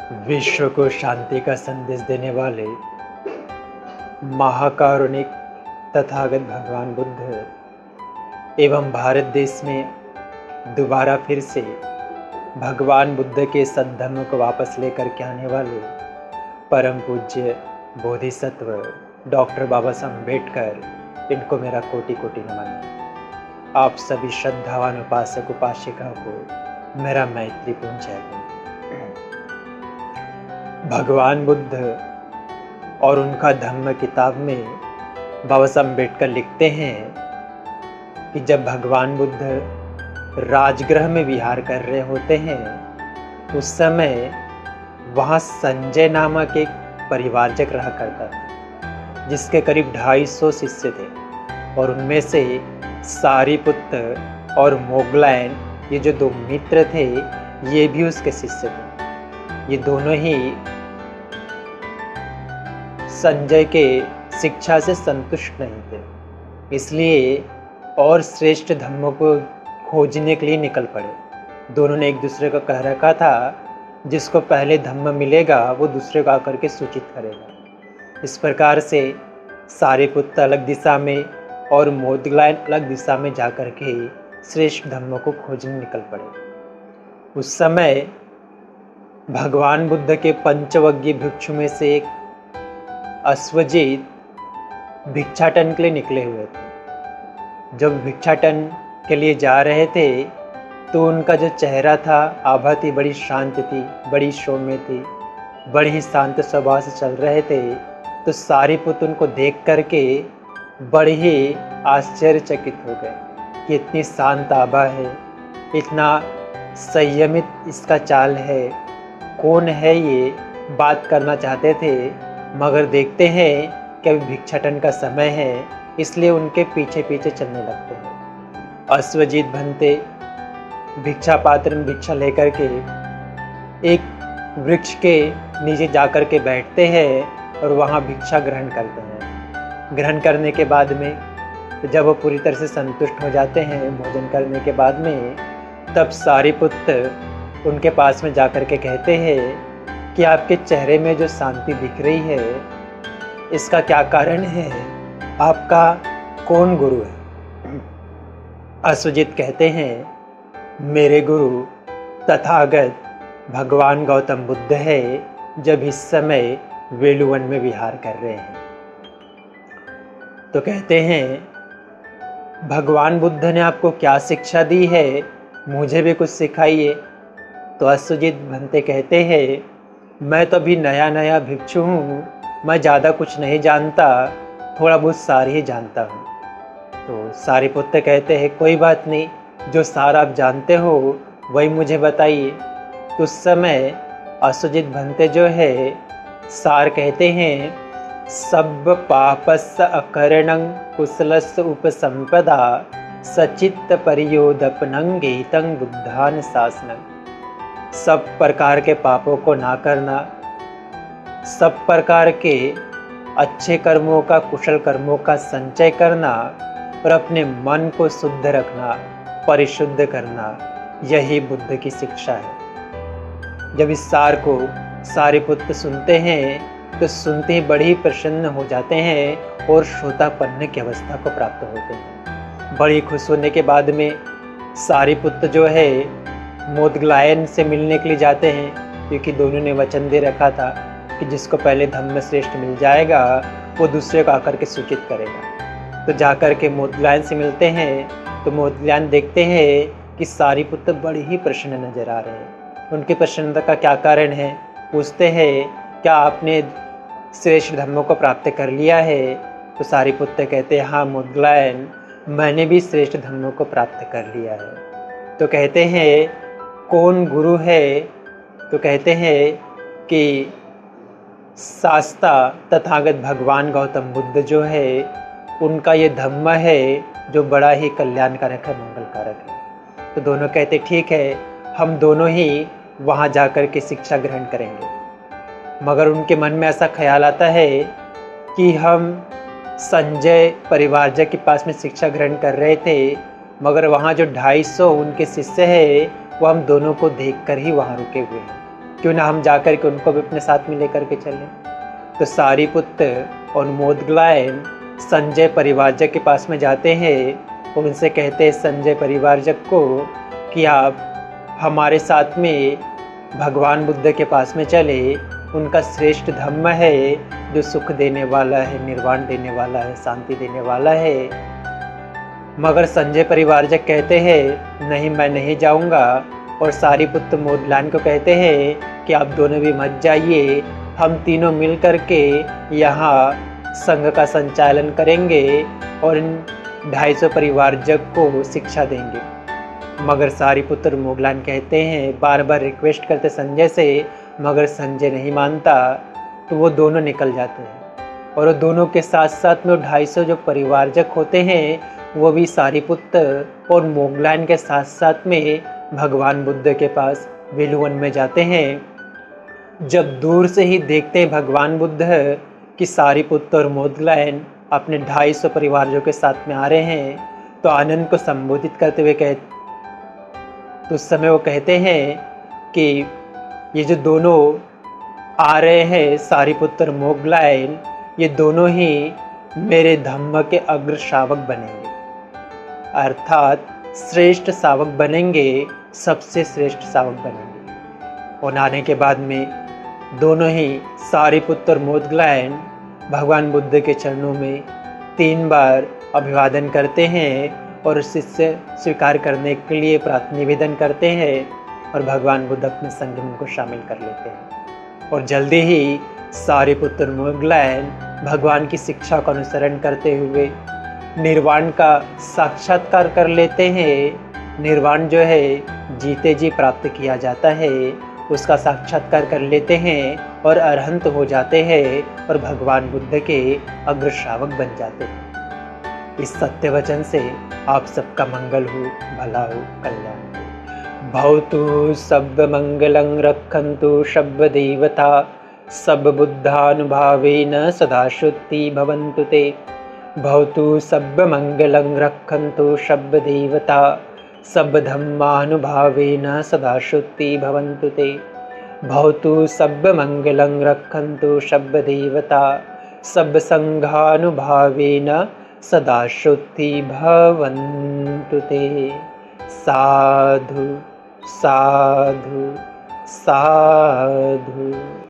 विश्व को शांति का संदेश देने वाले महाकारुणिक तथागत भगवान बुद्ध एवं भारत देश में दोबारा फिर से भगवान बुद्ध के सद्धर्म को वापस लेकर के आने वाले परम पूज्य बोधिसत्व डॉक्टर बाबा साहब अम्बेडकर, इनको मेरा कोटि कोटि नमन। आप सभी श्रद्धावान उपासक उपासिका को मेरा मैत्रीपूर्ण जय। भगवान बुद्ध और उनका धम्म किताब में बाबा साहब अम्बेडकर लिखते हैं कि जब भगवान बुद्ध राजगृह में विहार कर रहे होते हैं उस समय वहाँ संजय नामक एक परिवारजक रहा करता था जिसके करीब 250 शिष्य थे और उनमें से सारिपुत्र और मोगलायन, ये जो दो मित्र थे, ये भी उसके शिष्य थे। ये दोनों ही संजय के शिक्षा से संतुष्ट नहीं थे, इसलिए और श्रेष्ठ धम्मों को खोजने के लिए निकल पड़े। दोनों ने एक दूसरे को कह रखा था जिसको पहले धम्म मिलेगा वो दूसरे को आकर के सूचित करेगा। इस प्रकार से सारिपुत्र अलग दिशा में और मोगलायन अलग दिशा में जाकर के श्रेष्ठ धम्मों को खोजने निकल पड़े। उस समय भगवान बुद्ध के पंचवज्ञ भिक्षु में से एक अश्वजीत भिक्षाटन के लिए निकले हुए थे। जब भिक्षाटन के लिए जा रहे थे तो उनका जो चेहरा था, आभा थी, बड़ी शांत थी, बड़ी सौम्य थी, बड़ी ही शांत स्वभाव से चल रहे थे। तो सारिपुत्र उनको देख करके बड़े ही आश्चर्यचकित हो गए कि इतनी शांत आभा है, इतना संयमित इसका चाल है, कौन है ये। बात करना चाहते थे मगर देखते हैं कि अभी भिक्षाटन का समय है, इसलिए उनके पीछे पीछे चलने लगते हैं। अश्वजीत भंते भिक्षा पात्र में भिक्षा लेकर के एक वृक्ष के नीचे जाकर के बैठते हैं और वहाँ भिक्षा ग्रहण करते हैं। ग्रहण करने के बाद में जब वो पूरी तरह से संतुष्ट हो जाते हैं भोजन करने के बाद में, तब सारिपुत्र उनके पास में जाकर के कहते हैं कि आपके चेहरे में जो शांति दिख रही है, इसका क्या कारण है? आपका कौन गुरु है? अश्वजीत कहते हैं, मेरे गुरु तथागत भगवान गौतम बुद्ध है, जब इस समय वेलुवन में विहार कर रहे हैं। तो कहते हैं, भगवान बुद्ध ने आपको क्या शिक्षा दी है, मुझे भी कुछ सिखाइए। तो अश्वजीत भंते कहते हैं, मैं तो अभी नया नया भिक्षु हूँ, मैं ज़्यादा कुछ नहीं जानता, थोड़ा बहुत सार ही जानता हूँ। तो सारिपुत्र कहते हैं, कोई बात नहीं, जो सार आप जानते हो वही मुझे बताइए। तो उस समय अश्वजीत भंते जो है सार कहते हैं, सब पापस्य अकरणं कुशलस्य उपसंपदा सचित्त परियोदपनं गीतं बुद्धान शासनं। सब प्रकार के पापों को ना करना, सब प्रकार के अच्छे कर्मों का, कुशल कर्मों का संचय करना और अपने मन को शुद्ध रखना, परिशुद्ध करना, यही बुद्ध की शिक्षा है। जब इस सार को सारिपुत्र सुनते हैं तो सुनते ही बड़ी प्रसन्न हो जाते हैं और श्रोतापन्न की अवस्था को प्राप्त होते हैं। बड़ी खुश होने के बाद में सारिपुत्र जो है मोगलायन से मिलने के लिए जाते हैं, क्योंकि दोनों ने वचन दे रखा था कि जिसको पहले धम्म श्रेष्ठ मिल जाएगा वो दूसरे को आकर के सूचित करेगा। तो जाकर के मोगलायन से मिलते हैं तो मोगलायन देखते हैं कि सारिपुत्र बड़े ही प्रसन्न नजर आ रहे हैं। उनकी प्रसन्नता का क्या कारण है? पूछते हैं, क्या आपने श्रेष्ठ धम्मों को प्राप्त कर लिया है? तो सारिपुत्र कहते हैं, हाँ मोगलायन, मैंने भी श्रेष्ठ धम्मों को प्राप्त कर लिया है। तो कहते हैं, कौन गुरु है? तो कहते हैं कि शास्ता तथागत भगवान गौतम बुद्ध जो है, उनका ये धम्म है जो बड़ा ही कल्याणकारक है, मंगलकारक है। तो दोनों कहते, ठीक है, हम दोनों ही वहाँ जाकर के शिक्षा ग्रहण करेंगे। मगर उनके मन में ऐसा ख्याल आता है कि हम संजय परिवारजक के पास में शिक्षा ग्रहण कर रहे थे, मगर वहाँ जो 250 उनके शिष्य है वो हम दोनों को देखकर ही वहाँ रुके हुए हैं, क्यों ना हम जाकर के उनको भी अपने साथ में लेकर के चलें। तो सारिपुत्र और मोदगलायन संजय परिवारजक के पास में जाते हैं और उनसे कहते हैं संजय परिवारजक को कि आप हमारे साथ में भगवान बुद्ध के पास में चले। उनका श्रेष्ठ धम्म है जो सुख देने वाला है, निर्वाण देने वाला है, शांति देने वाला है। मगर संजय परिवारजक कहते हैं नहीं, मैं नहीं जाऊंगा। और सारिपुत्र मोदगलायन को कहते हैं कि आप दोनों भी मत जाइए, हम तीनों मिल कर के यहाँ संघ का संचालन करेंगे और इन 250 परिवारजक को शिक्षा देंगे। मगर सारिपुत्र मोदगलायन कहते हैं, बार बार रिक्वेस्ट करते संजय से, मगर संजय नहीं मानता। तो वो दोनों निकल जाते हैं और वो दोनों के साथ साथ में 250 जो परिवारजक होते हैं वो भी सारिपुत्र और मोदगलायन के साथ साथ में भगवान बुद्ध के पास वेलुवन में जाते हैं। जब दूर से ही देखते हैं भगवान बुद्ध कि सारिपुत्र और मोदगलायन अपने 250 परिवारजों के साथ में आ रहे हैं, तो आनंद को संबोधित करते हुए तो उस समय वो कहते हैं कि ये जो दोनों आ रहे हैं सारिपुत्र और मोदगलायन, ये दोनों ही मेरे धम्म के अग्र शावक बनेंगे, अर्थात श्रेष्ठ शावक बनेंगे, सबसे श्रेष्ठ शावक बनेंगे। और आने के बाद में दोनों ही सारिपुत्र और मोदगलायन भगवान बुद्ध के चरणों में 3 बार अभिवादन करते हैं और शिष्य स्वीकार करने के लिए प्रार्थना निवेदन करते हैं और भगवान बुद्ध अपने संग में उनको शामिल कर लेते हैं। और जल्दी ही सारिपुत्र मोदगलायन भगवान की शिक्षा का अनुसरण करते हुए निर्वाण का साक्षात्कार कर लेते हैं। निर्वाण जो है जीते जी प्राप्त किया जाता है, उसका साक्षात्कार कर लेते हैं और अरहंत हो जाते हैं और भगवान बुद्ध के अग्र श्रावक बन जाते हैं। इस सत्य वचन से आप सबका मंगल हो, भला हो, कल्याण हो। भवतु सब मंगलं रक्षन्तु शब्द देवता सब बुद्धानुभावेन सदा शुद्धि भवन्तु ते। भवतु सब मंगलं रक्षन्तु शब्द देवता सब धम्मानुभावेन सदा शुद्धि भवन्तु ते। भवतु सब मंगलं रक्षन्तु शब्द देवता सब संघानुभावेन सदा शुद्धि भवन्तु ते। साधु साधु साधु।